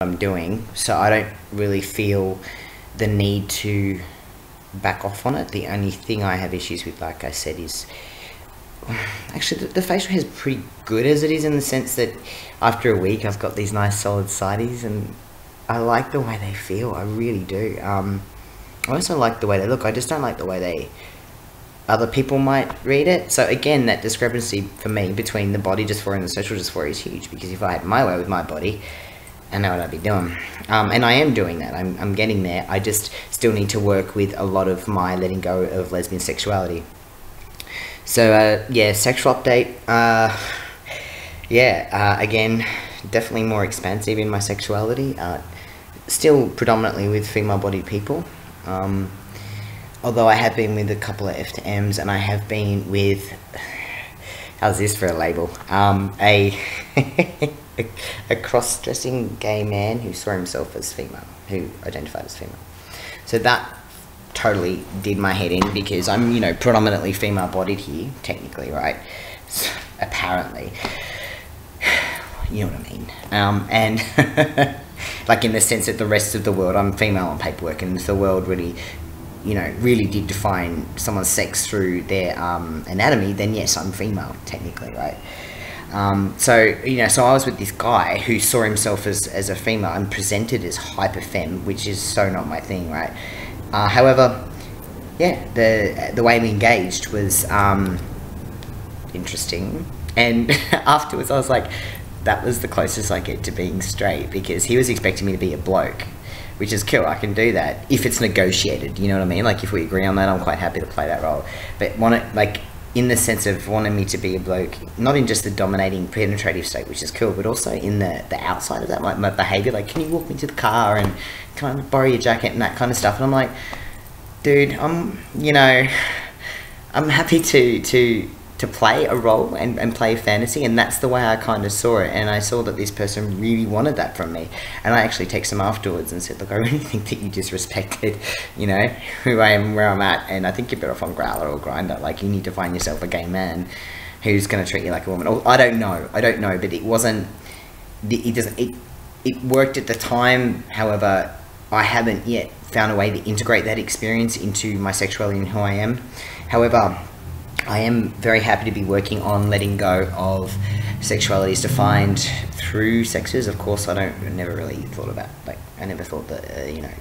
I'm doing, so I don't really feel the need to back off on it. The only thing I have issues with, like I said, is actually the facial hair is pretty good as it is, in the sense that after a week I've got these nice solid sideys and I like the way they feel. I really do. I also like the way they look. I just don't like the way other people might read it. So again, that discrepancy for me between the body dysphoria and the social dysphoria is huge, because if I had my way with my body, I know what I'd be doing. And I am doing that. I'm getting there. I just still need to work with a lot of my letting go of lesbian sexuality. So, yeah, sexual update. Again, definitely more expansive in my sexuality. Still predominantly with female-bodied people. Although I have been with a couple of F to M's, and I have been with... How's this for a label? A cross-dressing gay man who saw himself as female, who identified as female. So that totally did my head in, because I'm, you know, predominantly female-bodied here, technically, right? So, apparently. You know what I mean. And, like, in the sense that the rest of the world, I'm female on paperwork, and if the world really, you know, really did define someone's sex through their anatomy, then yes, I'm female, technically, right? So, you know, so I was with this guy who saw himself as a female and presented as hyper femme, which is so not my thing, right? However, yeah, the way we engaged was interesting, and afterwards I was like, that was the closest I get to being straight, because he was expecting me to be a bloke, which is cool. I can do that if it's negotiated, you know what I mean? Like, if we agree on that, I'm quite happy to play that role. But like, in the sense of wanting me to be a bloke, not in just the dominating penetrative state, which is cool, but also in the outside of that, like my behaviour, like, can you walk me to the car, and can I borrow your jacket, and that kind of stuff. And I'm like, dude, you know, I'm happy to play a role and play a fantasy, and that's the way I kind of saw it. And I saw that this person really wanted that from me, and I actually texted him afterwards and said, look, I really think that you disrespected, you know, who I am, where I'm at, and I think you're better off on Growler or Grindr. Like, you need to find yourself a gay man who's going to treat you like a woman. Or, I don't know, but it wasn't, it worked at the time. However, I haven't yet found a way to integrate that experience into my sexuality and who I am. However, I am very happy to be working on letting go of sexualities defined through sexes. Of course, I never really thought about, like, I never thought that, you know,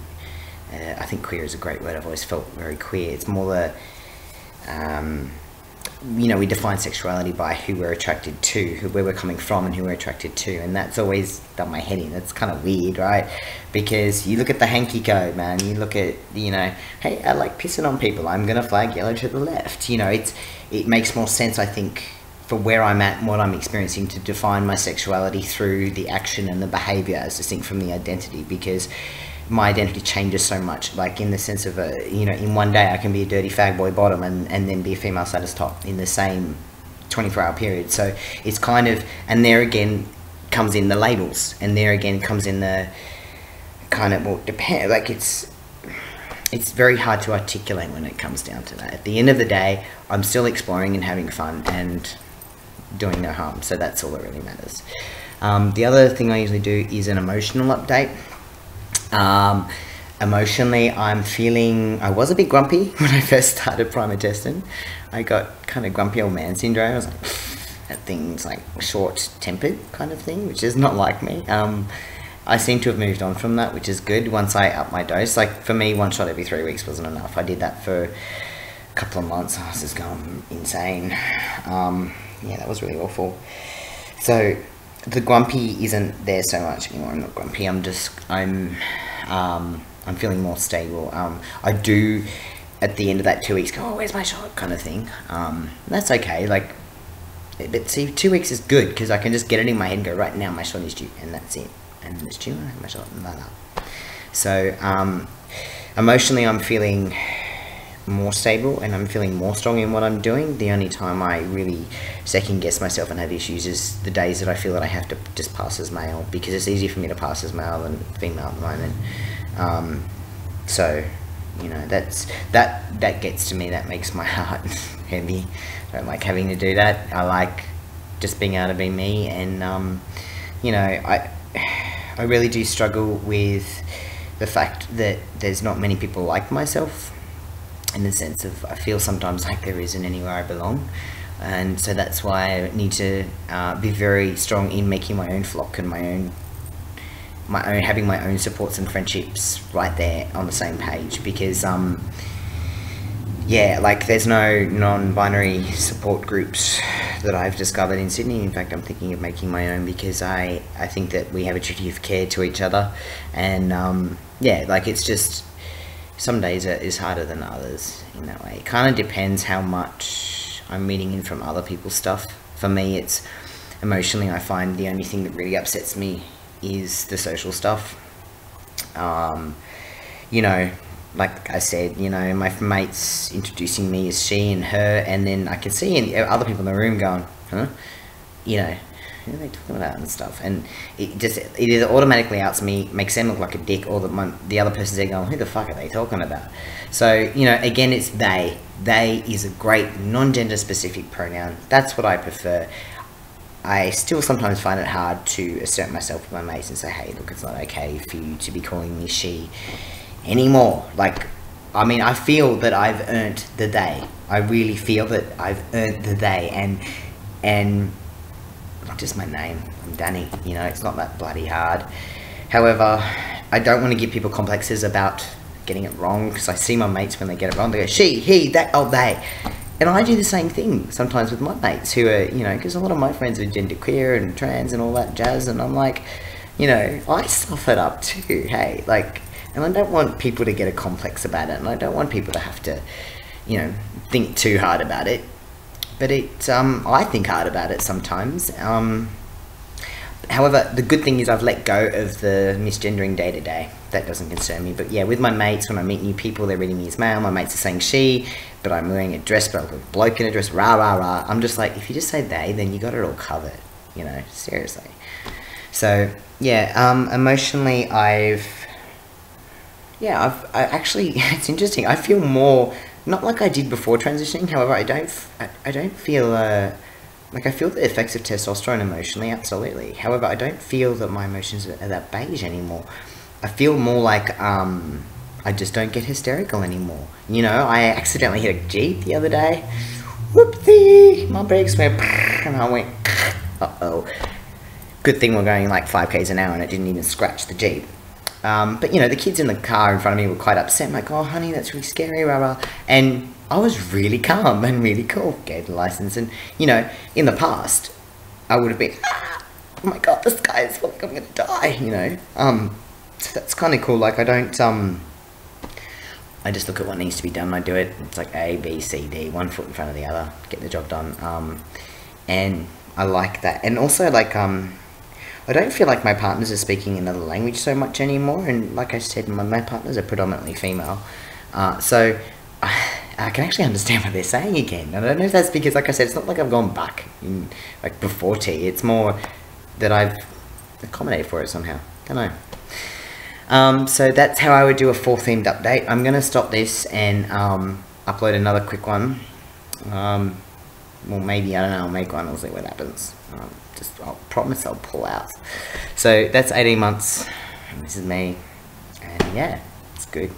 I think queer is a great word. I've always felt very queer. It's more the, you know, we define sexuality by who we're attracted to, where we're coming from and who we're attracted to, and that's always done my head in. It's kind of weird, right? Because you look at the hanky code, man, you look at, you know, hey, I like pissing on people, I'm gonna flag yellow to the left. You know, it makes more sense, I think, for where I'm at and what I'm experiencing, to define my sexuality through the action and the behaviour as distinct from the identity, because my identity changes so much, like, in the sense of, you know, in one day I can be a dirty fag boy bottom and then be a female status top in the same 24-hour period. So it's kind of, and there again comes in the labels, and there again comes in the kind of, well, depend, like, it's very hard to articulate when it comes down to that. At the end of the day, I'm still exploring and having fun and doing no harm, so that's all that really matters. The other thing I usually do is an emotional update. Emotionally, I'm feeling, I was a bit grumpy when I first started primer testing. I got kind of grumpy old man syndrome. I was like, that thing's like short-tempered kind of thing, which is not like me. I seem to have moved on from that, which is good once I up my dose. Like, for me, 1 shot every 3 weeks wasn't enough. I did that for a couple of months. I was just going insane. Yeah, that was really awful. So the grumpy isn't there so much anymore. I'm not grumpy. I'm feeling more stable. I do, at the end of that 2 weeks, go, oh, where's my shot, kind of thing. That's okay. Like, but see, 2 weeks is good, because I can just get it in my head and go, right now my shot is due, and that's it. And it's due, and I have my shot, and blah, blah. So emotionally, I'm feeling more stable, and I'm feeling more strong in what I'm doing. The only time I really second guess myself and have issues is the days that I feel that I have to just pass as male, because it's easier for me to pass as male than female at the moment. So, you know, that gets to me. That makes my heart heavy. I don't like having to do that. I like just being able to be me, and you know, I really do struggle with the fact that there's not many people like myself, in the sense of I feel sometimes like there isn't anywhere I belong. And so that's why I need to be very strong in making my own flock and my own having my own supports and friendships right there on the same page, because yeah, like there's no non-binary support groups that I've discovered in Sydney. In fact, I'm thinking of making my own, because I think that we have a duty of care to each other. And yeah, like it's just, some days it is harder than others in that way. It kind of depends how much I'm meeting in from other people's stuff. For me, it's emotionally, I find the only thing that really upsets me is the social stuff. You know, like I said, you know, my mates introducing me as she and her, and then I can see other people in the room going, huh? You know, who are they talking about and stuff? And it either automatically outs me, makes them look like a dick, or the other person's there going, who the fuck are they talking about? So, you know, again, it's they. They is a great non-gender specific pronoun. That's what I prefer. I still sometimes find it hard to assert myself with my mates and say, hey, look, it's not okay for you to be calling me she anymore. Like, I mean, I feel that I've earned the they. I really feel that I've earned the they, and not just my name. I'm Danny, you know, it's not that bloody hard. However, I don't want to give people complexes about getting it wrong, because I see my mates when they get it wrong, they go, she, he, that, oh, they. And I do the same thing sometimes with my mates who are, you know, because a lot of my friends are genderqueer and trans and all that jazz, and I'm like, you know, I stuff it up too, hey, like, and I don't want people to get a complex about it, and I don't want people to have to, you know, think too hard about it, but I think hard about it sometimes. However, the good thing is I've let go of the misgendering day to day. That doesn't concern me. But yeah, with my mates, when I meet new people, they're reading me as male. My mates are saying she, but I'm wearing a dress, but I'm a bloke in a dress, rah, rah, rah. I'm just like, if you just say they, then you got it all covered, you know, seriously. So, yeah, emotionally, I actually, it's interesting. I feel more, not like I did before transitioning. However, I don't feel, like, I feel the effects of testosterone emotionally, absolutely. However, I don't feel that my emotions are that beige anymore. I feel more like, I just don't get hysterical anymore. You know, I accidentally hit a Jeep the other day. Whoopsie! My brakes went, and I went, uh-oh. Good thing we're going like 5 k's an hour and it didn't even scratch the Jeep. But, you know, the kids in the car in front of me were quite upset. I'm like, oh, honey, that's really scary, rah, rah. And I was really calm and really cool. Gave the license, and, you know, in the past, I would have been, oh my god, the sky is falling, I'm gonna die, you know. So that's kind of cool. Like, I don't, I just look at what needs to be done and I do it. It's like A, B, C, D, one foot in front of the other, get the job done. And I like that. And also, like, I don't feel like my partners are speaking another language so much anymore. And like I said, my partners are predominantly female. So I can actually understand what they're saying again. And I don't know if that's because, like I said, it's not like I've gone back in, like, before tea. It's more that I've accommodated for it somehow. Don't know. So that's how I would do a full themed update. I'm going to stop this and upload another quick one. Well, maybe, I don't know, I'll make one, I'll see what happens. I'll promise I'll pull out. So that's 18 months, and this is me, and yeah, it's good.